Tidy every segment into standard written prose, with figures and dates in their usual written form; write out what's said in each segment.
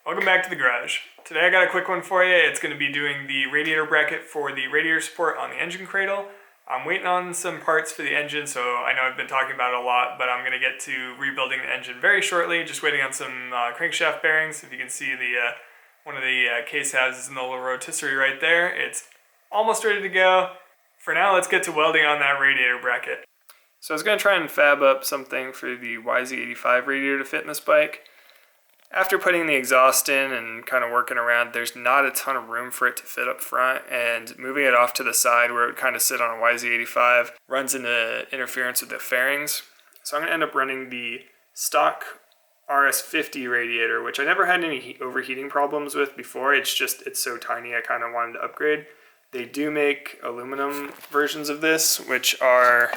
Welcome back to the garage. Today I got a quick one for you. It's going to be doing the radiator bracket for the radiator support on the engine cradle. I'm waiting on some parts for the engine, so I know I've been talking about it a lot, but I'm going to get to rebuilding the engine very shortly. Just waiting on some crankshaft bearings. If you can see one of the case halves is in the little rotisserie right there. It's almost ready to go. For now, let's get to welding on that radiator bracket. So I was going to try and fab up something for the YZ85 radiator to fit in this bike. After putting the exhaust in and kind of working around, there's not a ton of room for it to fit up front, and moving it off to the side where it would kind of sit on a YZ85 runs into interference with the fairings. So I'm going to end up running the stock Rs50 radiator, which I never had any overheating problems with before. It's so tiny I kind of wanted to upgrade. They do make aluminum versions of this, which are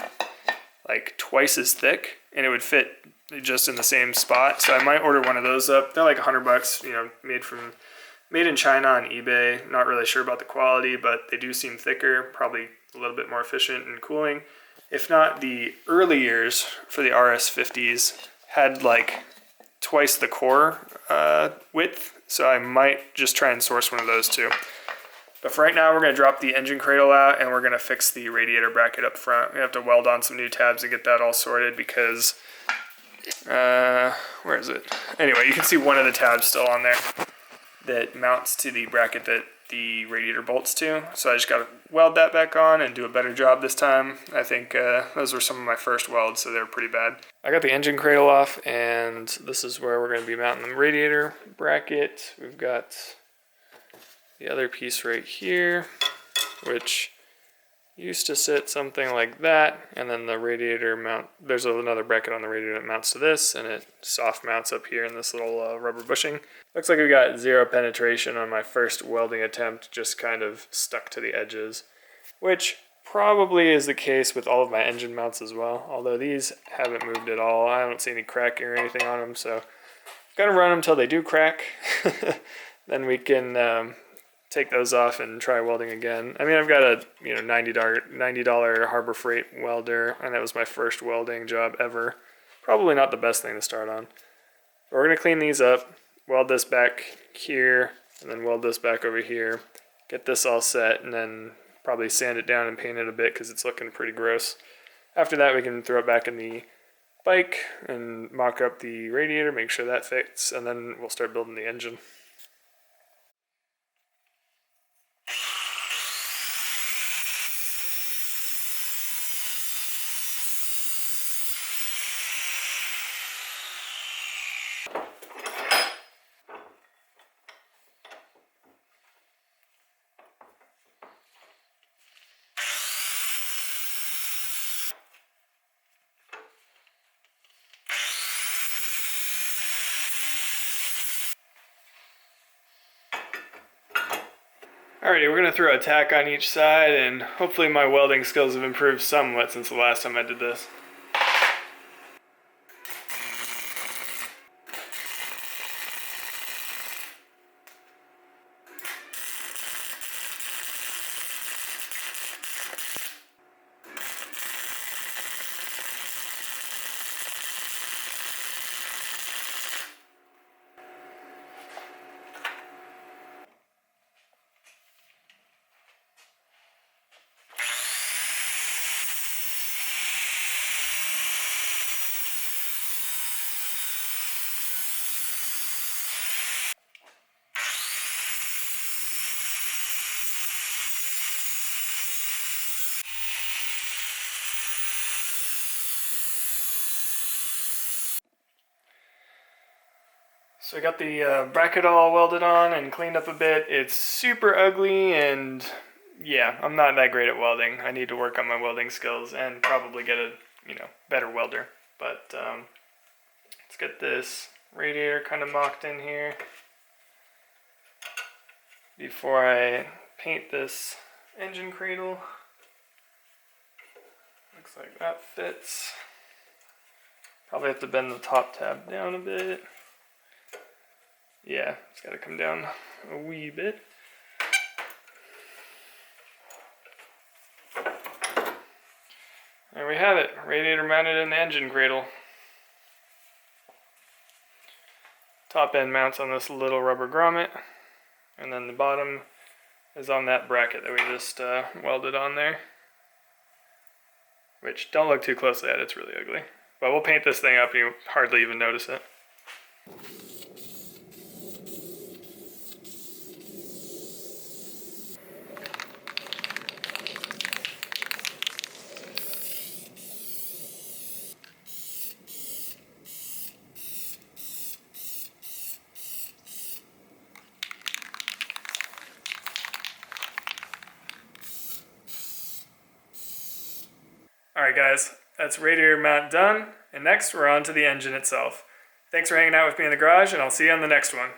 like twice as thick, and it would fit just in the same spot. So I might order one of those up. They're like $100, you know, made in China on eBay. Not really sure about the quality, but they do seem thicker, probably a little bit more efficient in cooling. If not, the early years for the RS50s had like twice the core width, so I might just try and source one of those too. But for right now, we're going to drop the engine cradle out and we're going to fix the radiator bracket up front. We have to weld on some new tabs and get that all sorted because, where is it? Anyway, you can see one of the tabs still on there that mounts to the bracket that the radiator bolts to. So I just got to weld that back on and do a better job this time. I think those were some of my first welds, so they were pretty bad. I got the engine cradle off, and this is where we're going to be mounting the radiator bracket. We've got the other piece right here, which used to sit something like that, and then the radiator mount, there's another bracket on the radiator that mounts to this, and it soft mounts up here in this little rubber bushing. Looks like we got zero penetration on my first welding attempt, just kind of stuck to the edges, which probably is the case with all of my engine mounts as well, although these haven't moved at all. I don't see any cracking or anything on them, so I'm gonna run them until they do crack. Then we can take those off and try welding again. I mean, I've got a $90 Harbor Freight welder, and that was my first welding job ever. Probably not the best thing to start on. But we're gonna clean these up, weld this back here, and then weld this back over here. Get this all set, and then probably sand it down and paint it a bit because it's looking pretty gross. After that, we can throw it back in the bike and mock up the radiator, make sure that fits, and then we'll start building the engine. Alrighty, we're going to throw a tack on each side, and hopefully my welding skills have improved somewhat since the last time I did this. So I got the bracket all welded on and cleaned up a bit. It's super ugly, and yeah, I'm not that great at welding. I need to work on my welding skills and probably get a better welder. But let's get this radiator kind of mocked in here before I paint this engine cradle. Looks like that fits. Probably have to bend the top tab down a bit. Yeah, it's got to come down a wee bit. There we have it, radiator mounted in the engine cradle. Top end mounts on this little rubber grommet, and then the bottom is on that bracket that we just welded on there. Which, don't look too closely at it, it's really ugly. But we'll paint this thing up and you hardly even notice it. Alright guys, that's radiator mount done, and next we're on to the engine itself. Thanks for hanging out with me in the garage, and I'll see you on the next one.